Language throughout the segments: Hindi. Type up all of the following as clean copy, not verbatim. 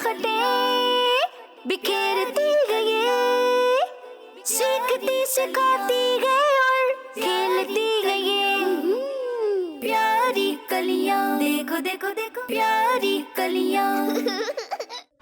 फटे बिखेरती गए, सीखती सिखाती गए और खेलती गए। प्यारी कलियां, देखो देखो देखो प्यारी कलियां।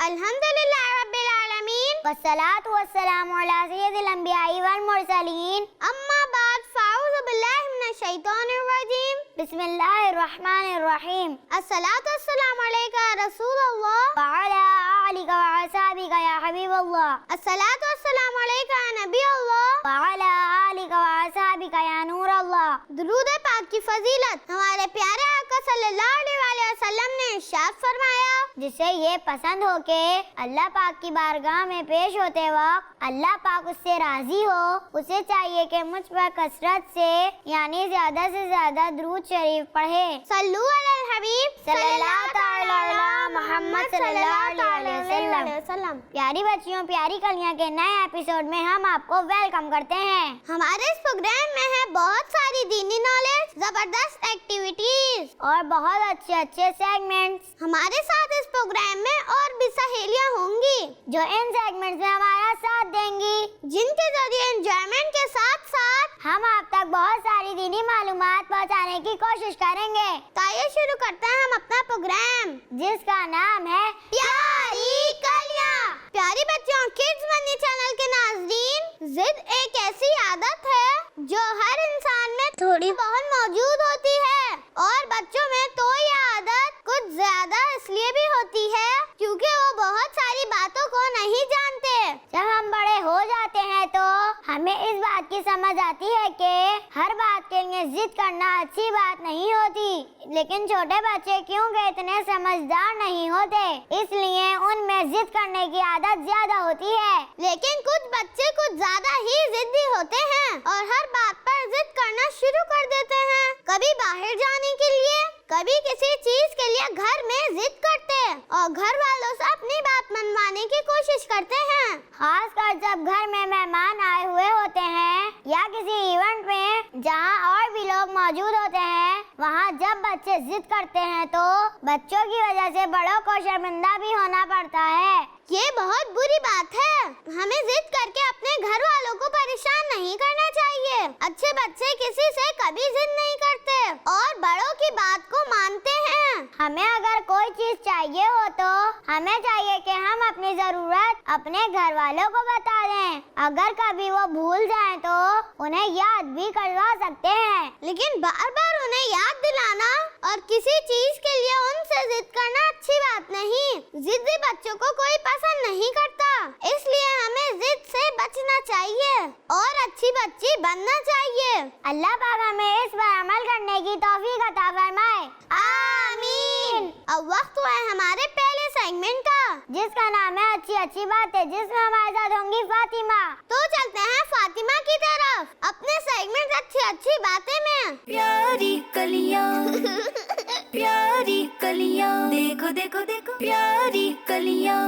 अल्हम्दुलिल्लाह रब्बिल आलमीन वस्सलातु वस्सलामु अला सय्यिदिल अंबियाई वल मुरसलीन अम्मा बाद फ़अऊज़ु बिल्लाहि मिनश शैतानिर रजीम बिस्मिल्लाहिर रहमानिर रहीम। अस्सलातु वस्सलामु अलैका या रसूलल्लाह व अला आलिका व असहाबिका या हबीबल्लाह। अस्सलातु वस्सलामु अलैका या नबीअल्लाह व अला आलिका व असहाबिका या नूरल्लाह। दुरूद पाक की फजीलत हमारे प्यारे आका सल्लल्लाहु अलैहि वसल्लम ने इरशाद फरमाया, जिसे ये पसंद हो के अल्लाह पाक की बारगाह में पेश होते वक्त अल्लाह पाक उससे राजी हो, उसे चाहिए कि मुझ पर कसरत से यानी ज्यादा से ज्यादा दुरूद शरीफ पढ़े। सल्लु अलल हबीब सल्लल्लाहु तआला अला मोहम्मद सल्लल्लाहु अलैहि वसल्लम। प्यारी बच्चियों, प्यारी कलियां के नए एपिसोड में हम आपको वेलकम करते हैं। हमारे इस प्रोग्राम में है बहुत सारी दीनी नॉलेज, जबरदस्त एक्टिविटीज और बहुत अच्छे अच्छे सेगमेंट्स। हमारे साथ इस प्रोग्राम में और भी सहेलियां होंगी जो इन सेगमेंट्स में हमारा साथ देंगी, जिनके जरिए एंजॉयमेंट के साथ साथ हम आप तक बहुत सारी दीनी मालूमात पहुंचाने की कोशिश करेंगे। तो आइए शुरू करते हैं हम अपना प्रोग्राम, जिसका नाम है प्यारी कलियां। प्यारी बच्चों, किड्स मनी चैनल के नाज़रीन, जिद एक ऐसी आदत है जो हर इंसान में थोड़ी बहुत मौजूद होती है और बच्चों में तो ये आदत कुछ ज्यादा इसलिए भी होती है क्योंकि वो बहुत सारी बातों को नहीं जानते। जब हम बड़े हो जाते हैं तो हमें इस बात की समझ आती है कि हर बात के लिए जिद करना अच्छी बात नहीं होती, लेकिन छोटे बच्चे क्योंकि इतने समझदार नहीं होते, इसलिए उनमें जिद करने की आदत ज्यादा होती है। लेकिन कुछ बच्चे कुछ ज्यादा ही जिद्दी होते हैं और हर बात पर जिद करना शुरू कर देते हैं। कभी बाहर जाने के लिए, कभी किसी चीज के लिए घर में जिद करते और घर वालों से अपनी बात मनवाने की कोशिश करते हैं। खासकर जब घर में मेहमान आए हुए होते हैं या किसी इवेंट में जहां और भी लोग मौजूद होते हैं, वहां जब बच्चे जिद करते हैं तो बच्चों की वजह से बड़ों को शर्मिंदा भी होना पड़ता है। ये बहुत बुरी बात है। हमें जिद करके अपने घर वालों को परेशान नहीं करना चाहिए। अच्छे बच्चे किसी से कभी जिद नहीं करते और बड़ों की बात को मानते हैं। हमें अगर कोई चीज चाहिए हो तो हमें चाहिए कि हम अपनी जरूरत अपने घर वालों को बता दें। अगर कभी वो भूल जाएं तो उन्हें याद भी करवा सकते हैं, लेकिन बार बार उन्हें याद दिलाना और किसी चीज के लिए उनसे जिद करना अच्छी बात नहीं। जिद्दी बच्चों को कोई पसंद नहीं करता, इसलिए हमें जिद से बचना चाहिए और अच्छी बच्ची बनना चाहिए। अल्लाह पाक हमें इस पर अमल करने की तौफीक अता फरमाए, आमीन। अब वक्त हुआ है हमारे पहले सेगमेंट का, जिसका नाम है अच्छी अच्छी बातें, जिसमें हमारे साथ होंगी फातिमा। तो चलते हैं फातिमा की तरफ अपने सेगमेंट अच्छी अच्छी बातें में। प्यारी कलियां प्यारी कलियां, देखो देखो देखो प्यारी कलियां।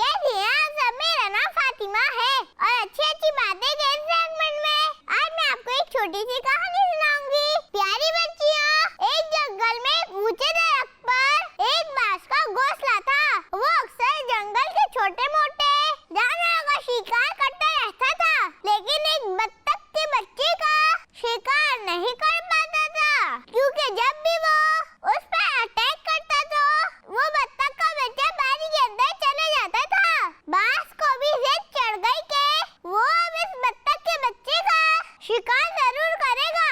कैसी हैं आप सब? मेरा नाम फातिमा है और अच्छी अच्छी बातें के सेगमेंट में आज मैं आपको एक छोटी सी कहानी सुनाऊंगी। प्यारी बच्चियों, एक जंगल में एक ऊंचे दरख्त पर एक बाज का घोंसला था। वो अक्सर जंगल के छोटे मोटे जानवरों का शिकार करता रहता था, लेकिन एक बत्तख के बच्चे का शिकार नहीं कर पाता था, क्योंकि जब भी वो उस पर अटैक करता तो वो बत्तख का बच्चा बारी के अंदर चले जाता था। बाज को भी जिद चढ़ गई कि वो अब इस बत्तख के बच्चे का शिकार जरूर करेगा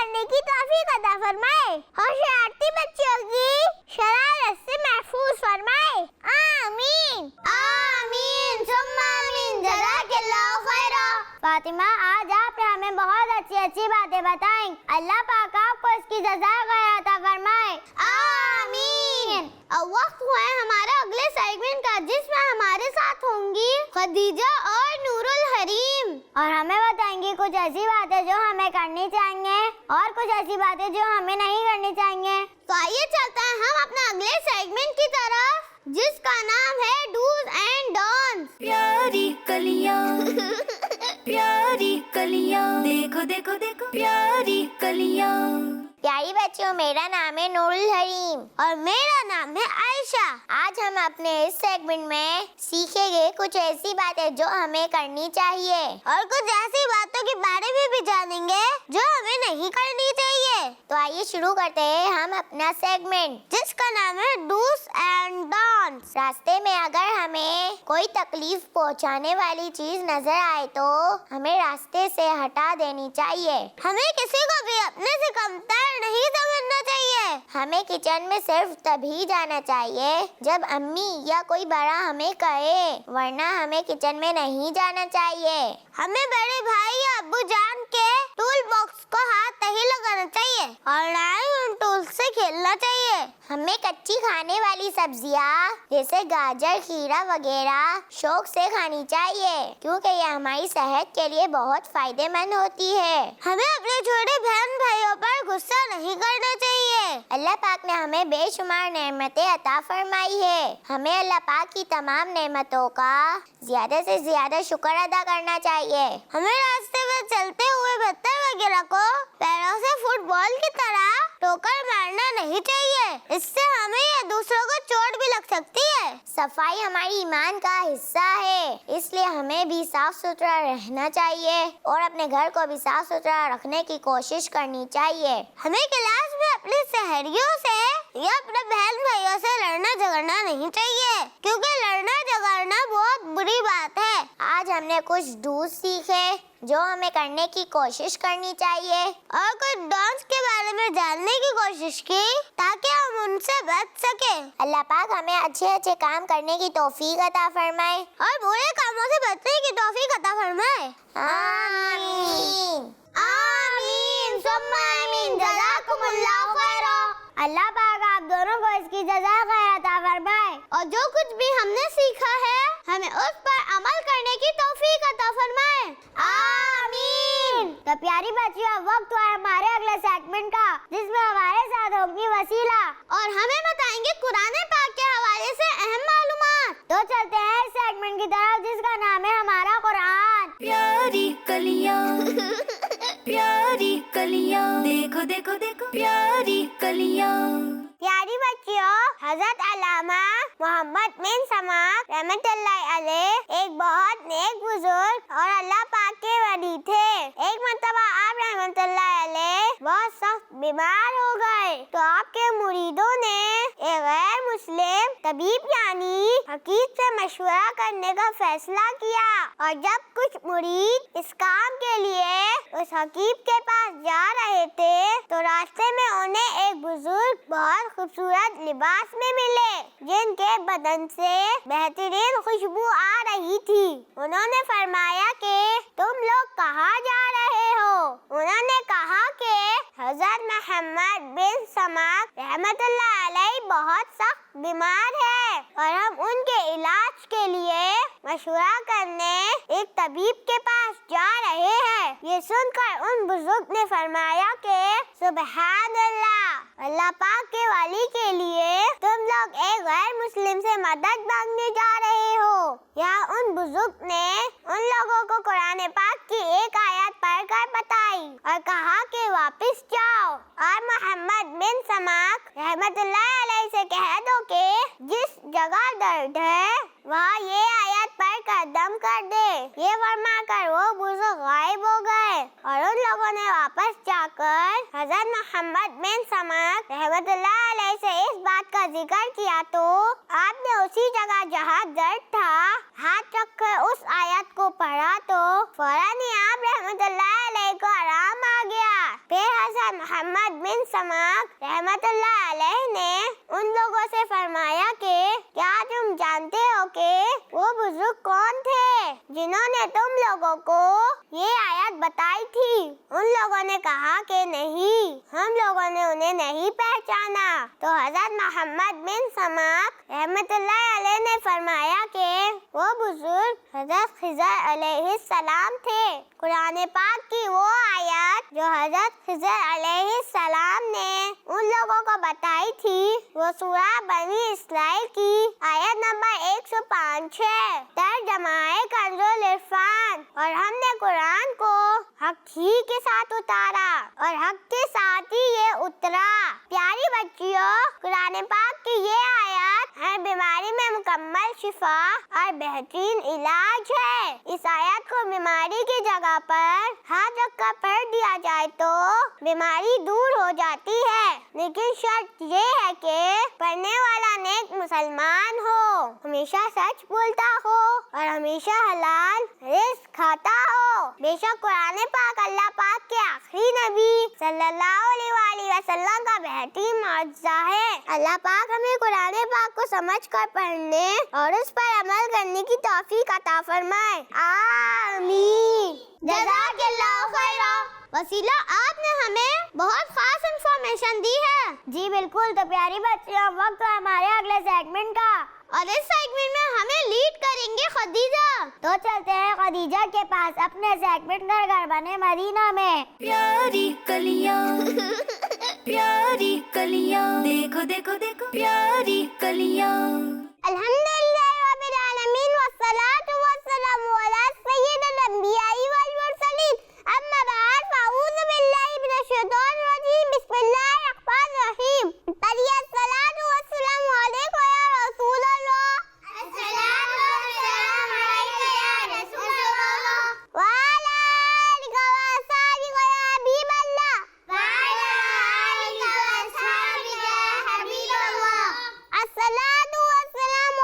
करने की तौफीक अता फरमाए और शरारती बच्चों की शरारत से महफूज फरमाए। आमीन आमीन सुम्मा आमीन जज़ाकल्लाहु खैरा। फातिमा, आज आपने हमें बहुत अच्छी बातें बताई। अल्लाह पाक आपको इसकी जज़ा अता फरमाए। आमीन। अब वक्त हुआ है हमारा अगले सेगमेंट का, जिसमें हमारे साथ होंगी खदीजा और नूरुल हरीम और हमें बताएंगी कुछ ऐसी बातें जो हमें करनी चाहिए और कुछ ऐसी बातें जो हमें नहीं करनी चाहिए। तो आइए चलते हैं हम अपने अगले सेगमेंट की तरफ, जिसका नाम है डूज एंड डोंट्स। प्यारी कलियां प्यारी कलियां, देखो देखो देखो प्यारी कलियां। प्यारी बच्चों, मेरा नाम है नूरुल हरीम और मेरा नाम है आयशा। आज हम अपने इस सेगमेंट में सीखेंगे कुछ ऐसी बातें जो हमें करनी चाहिए और कुछ ऐसी बातों के बारे में भी जानेंगे जो हमें नहीं करनी चाहिए। तो आइए शुरू करते हैं हम अपना सेगमेंट, जिसका नाम है डूज एंड डोंट्स। रास्ते में अगर हमें कोई तकलीफ पहुंचाने वाली चीज नजर आए तो हमें रास्ते से हटा देनी चाहिए। हमें किसी को भी अपने से कमतर नहीं समझना चाहिए। हमें किचन में सिर्फ तभी जाना चाहिए जब अम्मी या कोई बड़ा हमें कहे, वरना हमें किचन में नहीं जाना चाहिए। हमें बड़े भाई या अब्बू जान के टूल बॉक्स को हाथ नहीं लगाना चाहिए और ना ही उन टूल से खेलना चाहिए। हमें कच्ची खाने वाली सब्जियां जैसे गाजर, खीरा वगैरह शौक से खानी चाहिए, क्योंकि ये हमारी सेहत के लिए बहुत फायदेमंद होती है। हमें अपने छोटे बहन भाइयों पर गुस्सा नहीं करना चाहिए। अल्लाह पाक ने हमें बेशुमार नेमतें अता फरमाई है। हमें अल्लाह पाक की तमाम नेमतों का ज्यादा से ज्यादा शुक्र अदा करना चाहिए। हमें रास्ते में चलते हुए पत्थर वगैरह को पैरों से फुटबॉल की तरह ठोकर मारना नहीं चाहिए, इससे हमें या दूसरों को चोट भी लग सकती है। सफाई हमारी ईमान का हिस्सा है, इसलिए हमें भी साफ सुथरा रहना चाहिए और अपने घर को भी साफ सुथरा रखने की कोशिश करनी चाहिए। हमें क्लास में अपने सहेलियों से या अपने बहन भाइयों से लड़ना झगड़ना नहीं चाहिए, क्योंकि लड़ना झगड़ना बहुत बुरी बात है। आज हमने कुछ डूज सीखे जो हमें करने की कोशिश करनी चाहिए और कुछ डोंट्स के बारे में जानने की कोशिश की ताकि हम उनसे बच सके। अल्लाह पाक हमें अच्छे काम करने की तौफीक अता फरमाए और बुरे कामों से बचने की तौफीक अता फरमाए। आमीन आमीन सुम्मा आमीन जज़ाकुमुल्लाहु खैरा। अल्लाह पाक आप दोनों को इसकी जज़ा अता फरमाए और जो कुछ भी हमने सीखा है हमें उस पर अमल करने की तौफीक अता फरमाए। आमीन। तो प्यारी बच्चियों, अब वक्त हुआ है हमारे अगले सेगमेंट का, जिसमें हमारे साथ होंगी वसीला और हमें बताएंगे कुरान पाक के हवाले से अहम मालूमात। तो चलते हैं इस सेगमेंट की तरफ, जिसका नाम है हमारा कुरान। प्यारी कलियां प्यारी कलियां, देखो देखो देखो प्यारी कलियां। प्यारी बच्चियों, हजरत अल्लामा मोहम्मद बिन समाक रहमतुल्लाह अलैह एक बहुत नेक बुजुर्ग और अल्लाह पाक के वली थे। एक मर्तबा आप रहमतुल्लाह अलैह बहुत सख्त बीमार हो गए तो आपके मुरीदों ने एक गैर मुस्लिम तबीब यानी हकीम से मशवरा करने का फैसला किया और जब कुछ मुरीद इस काम के लिए उस हकीम के पास जा रहे थे तो रास्ते में उन्हें एक बुजुर्ग बहुत खूबसूरत लिबास में मिले, जिनके बदन से बेहतरीन खुशबू आ रही थी। उन्होंने फरमाया कि तुम लोग कहाँ जा रहे हो? उन्होंने कहा कि हजरत मोहम्मद बिन समाक रहमतुल्लाह अलैह बहुत सख्त बीमार है और हम उनके इलाज के लिए मशवरा करने एक तबीब के पास जा रहे हैं। ये सुनकर उन बुजुर्ग ने फरमाया कि सुबहान अल्लाह, अल्लाह पाक के वाली के लिए तुम लोग एक गैर मुस्लिम से मदद मांगने जा रहे हो। यहाँ उन बुजुर्ग ने उन लोगों को कुरान पाक की एक आयत पढ़कर बताई और कहा कि वापस जाओ और मोहम्मद बिन समाक रहमतुल्लाह अलैह से कह दो कि जिस जगह दर्द है वहाँ ये आयत पढ़कर दम कर दे। ये फरमाकर वो बुजुर्ग गायब हो गए और उन लोगों ने वापस जाकर हजरत मोहम्मद बिन समाक रहमतुल्लाह अलैह से इस बात का जिक्र किया तो आपने उसी जगह जहाँ दर्द था हाथ रखकर उस आयत को पढ़ा तो फौरन ही आप रहमतुल्लाह अलैह को आराम आ गया। फिर हजरत मोहम्मद बिन समाक रहमतुल्लाह अलैह ने उन लोगों से फरमाया कि क्या तुम जानते हो कि वो बुजुर्ग कौन थे जिन्होंने तुम लोगों को ये आयत बताई थी? उन लोगों ने कहा कि नहीं, हम लोगों ने उन्हें नहीं पहचाना। तो हजरत मोहम्मद बिन समाक रहमतुल्लाह अलैह ने फरमाया कि वो बुजुर्ग हजरत खिज़र अलैहिस्सलाम थे। कुरान पाक की वो आयत जो हजरत खिज़र अलैहिस्सलाम ने उन लोगों को बताई थी वो सूरह बनी इस्राइल की आयत नंबर 105 है। तर्जमाए कंजुल इरफान। और हमने कुरान को हक ही के साथ उतारा और हक के साथ ही ये उतरा। प्यारी बच्चियों, कुरान पाक की ये आयत हर बीमारी में मुकम्मल शिफा और बेहतरीन इलाज है। इस आयत को बीमारी की जगह पर हाथ रखकर पढ़ दिया जाए तो बीमारी दूर हो जाती है, लेकिन शर्त ये है कि पढ़ने वाला नेक मुसलमान हो, हमेशा सच बोलता हो और हमेशा हलाल रिज़्क खाता हो। बेशक कुरान पाक अल्लाह पाक के आखिरी नबी सल्लल्लाहु अलैहि वसल्लम का बेहतरीन मौजज़ा है। अल्लाह पाक हमें कुरान पाक को समझकर पढ़ने और उस पर अमल करने की तौफीक अता फरमाए। आमीन। जज़ाकल्लाहु खैरा। वसीला, आपने हमें बहुत खास इंफॉर्मेशन दी है। जी बिल्कुल। तो प्यारी बच्चियों, वक्त है हमारे अगले सेगमेंट का और इस सेगमेंट में हमें लीड करेंगे खदीजा। तो चलते हैं खदीजा के पास अपने सेगमेंट घर बने मदीना में। प्यारी कलियां प्यारी कलियां, देखो देखो देखो प्यारी कलियां। अल्हम्दुलिल्लाह रब्बिल आलमीन वस्सलातु वस्सलामु अला सय्यिदिल अंबियाई वल मुरसलीन। अम्मा बाद, फ़अऊज़ु बिल्लाहि मिनश शैतानिर रजीम। बिस्मिल्लाहिर रहमानिर रहीम। सलातु वस्सलामु अलैका या रसूलल्लाह। अस्सलातु वस्सलामु अलैका या रसूलल्लाह। व अला आलिका व अस्हाबिका या हबीबल्लाह। व अला आलिका व अस्हाबिका या हबीबल्लाह। अस्सलातु वस्सलामु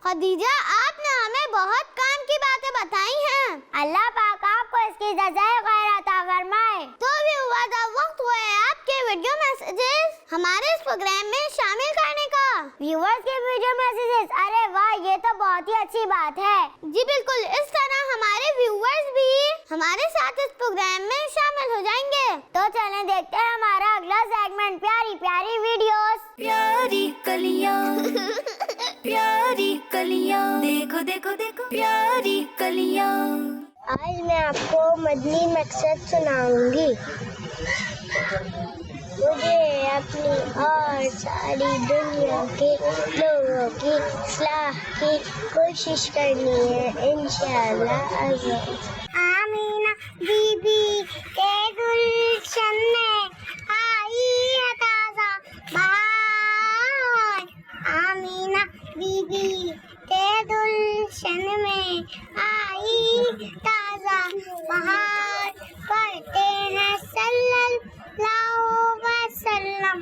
खदीजा, आपने हमें बहुत काम की बातें बताई हैं। अल्लाह पाक आपको इसकी जज़ाए खैर अता फरमाए। तो भी हुआ था वक्त हुआ है आपके वीडियो मैसेजेस हमारे इस प्रोग्राम में शामिल करने का। व्यूअर्स के वीडियो मैसेजेस, अरे वाह, ये तो बहुत ही अच्छी बात है। जी बिल्कुल, इस तरह हमारे व्यूअर्स भी हमारे साथ इस प्रोग्राम में शामिल हो जाएंगे। तो चलें देखते हैं हमारा अगला सेगमेंट, प्यारी प्यारी वीडियोस। प्यारी कलियां प्यारी कलियां, देखो देखो देखो प्यारी कलियां। आज मैं आपको मदनी मकसद सुनाऊंगी। मुझे अपनी और सारी दुनिया के लोगों की इस्लाह की कोशिश करनी है, इंशाअल्लाह अज़ीज़। आमीना बीबी के गुलशन में आई है ताज़ा बहार। आमीना बीबी के गुलशन में आई ताज़ा बहार। पढ़ते हैं सल्लल्लाहु वसल्लम,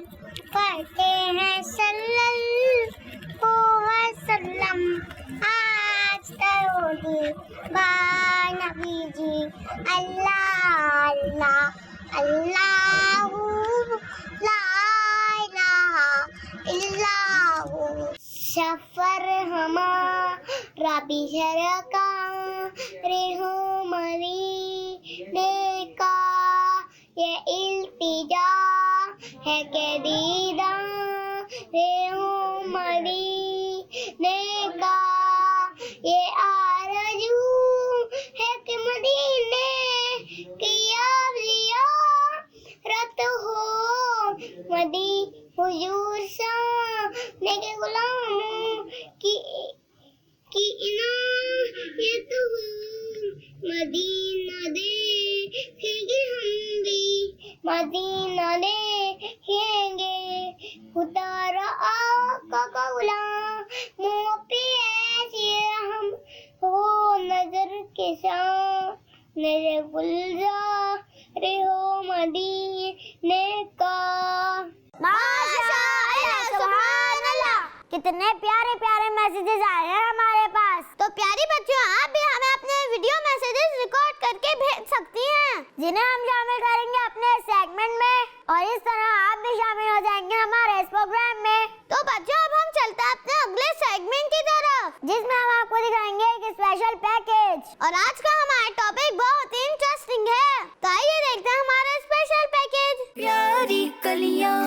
पढ़ते हैं सल्लल्लाहु वसल्लम। आज करोगी बाय नबी जी, अल्लाह अल्लाह अल्लाहु ला इलाहा इल्लल्लाहु। सफर हमारा बिछड़ का रेहो मदीने का, ये इल्तिजा है के दीदारे मदीने का। ये आरज़ू है कि मदीने की ज़ियारत हो, मदी हुजूर सामने के गुलामों की इनायत हो। मदीना देखेंगे हम भी, मदीना देखेंगे। उतारा आका का गुलामों पे ऐसी हम हो, नजर के सामने गुलजार हो मदीने का। माशाअल्लाह, सुभान अल्लाह, कितने प्यारे प्यारे मैसेजेस आए हैं हमारे पास। तो प्यारी बच्चों, आप भी हमें अपने वीडियो मैसेजेस रिकॉर्ड करके भेज सकती हैं, जिन्हें हम शामिल करेंगे अपने सेगमेंट में, और इस तरह आप भी शामिल हो जाएंगे हमारे इस प्रोग्राम में। तो बच्चों, अब हम चलते हैं अपने अगले सेगमेंट की तरफ, जिसमें हम आपको दिखाएंगे एक स्पेशल पैकेज। और आज का हमारा टॉपिक बहुत ही इंटरेस्टिंग है, तो आइए देखते हैं हमारा स्पेशल पैकेज। प्यारी कलियां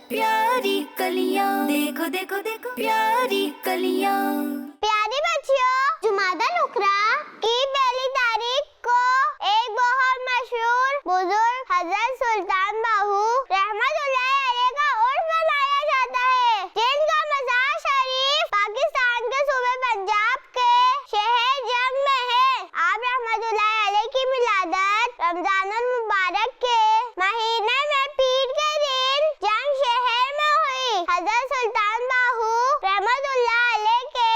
प्यारी कलियां, देखो देखो देखो प्यारी कलियां। प्यारे बच्चों, जुमादल उखरा की पहली तारीख को एक बहुत मशहूर बुजुर्ग हजरत सुल्तान बाहू रहमतुल्लाह अलैह का उर्स मनाया जाता है, जिनका मज़ार शरीफ पाकिस्तान के सूबे पंजाब के शहर जंग में है। आप रहमतुल्लाह अलैह की मिलादत रमजानुल मुबारक के महीने में पीर के दिन जंग शहर में हुई। हजरत सुल्तान बाहू रहमतुल्लाह अलैह के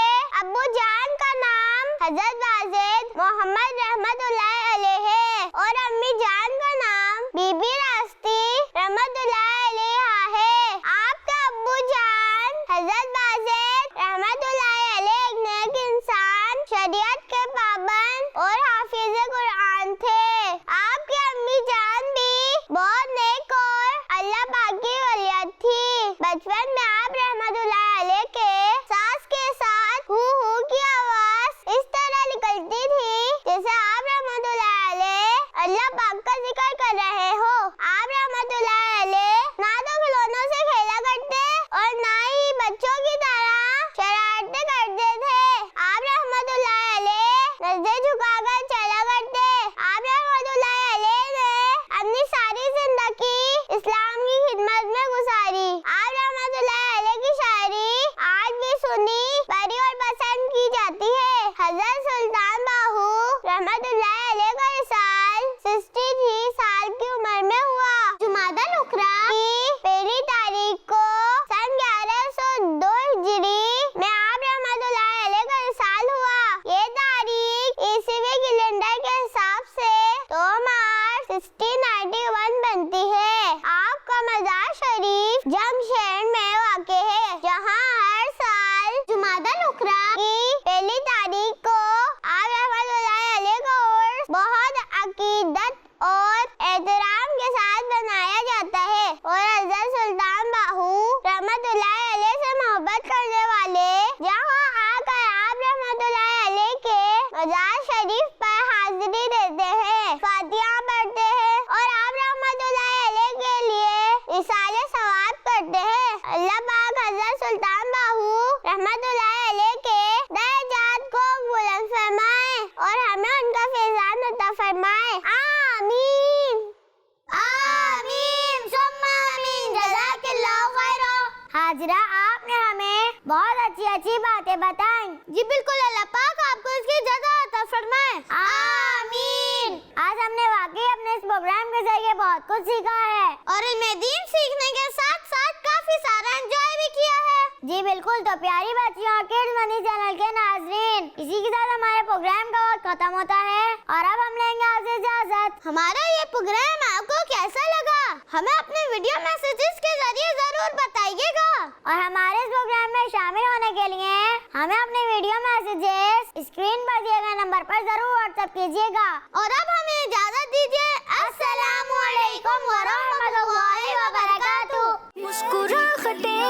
हाजिरा, आपने हमें बहुत अच्छी बातें बताई। जी बिल्कुल, अल्लाह पाक आपको इसकी जज़ा अता फरमाए। आमीन। आज हमने वाकई अपने इस प्रोग्राम के जरिए बहुत कुछ सीखा है और इल्मे दीन सीखने के साथ साथ काफी सारा एंजॉय भी किया है। जी बिल्कुल, तो प्यारी बच्चियों, किड्स मनी चैनल के नाज़रीन, इसी के साथ हमारे प्रोग्राम का वक्त खत्म होता है और अब हम लेंगे आपसे इजाजत। हमारा ये प्रोग्राम आपको कैसा लगा, हमें अपने वीडियो मैसेजेस के जरिए जरूर बताइएगा और हमारे इस प्रोग्राम में शामिल होने के लिए हमें अपने वीडियो मैसेजेस स्क्रीन पर दिए गए नंबर पर जरूर व्हाट्सएप कीजिएगा। और अब हमें इजाजत दीजिए। अस्सलामु अलैकुम व रहमतुल्लाहि व बरकातुहू। मुस्कुराहटें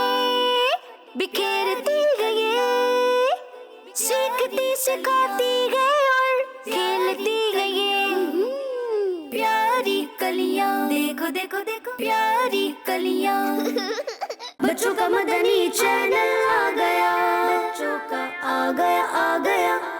बिखेरती गई, सीखती सिखाती गई और खेलती गई। प्यारी कलियां, देखो देखो देखो प्यारी कलियां। बच्चों का मदनी चैनल आ गया, बच्चों का आ गया।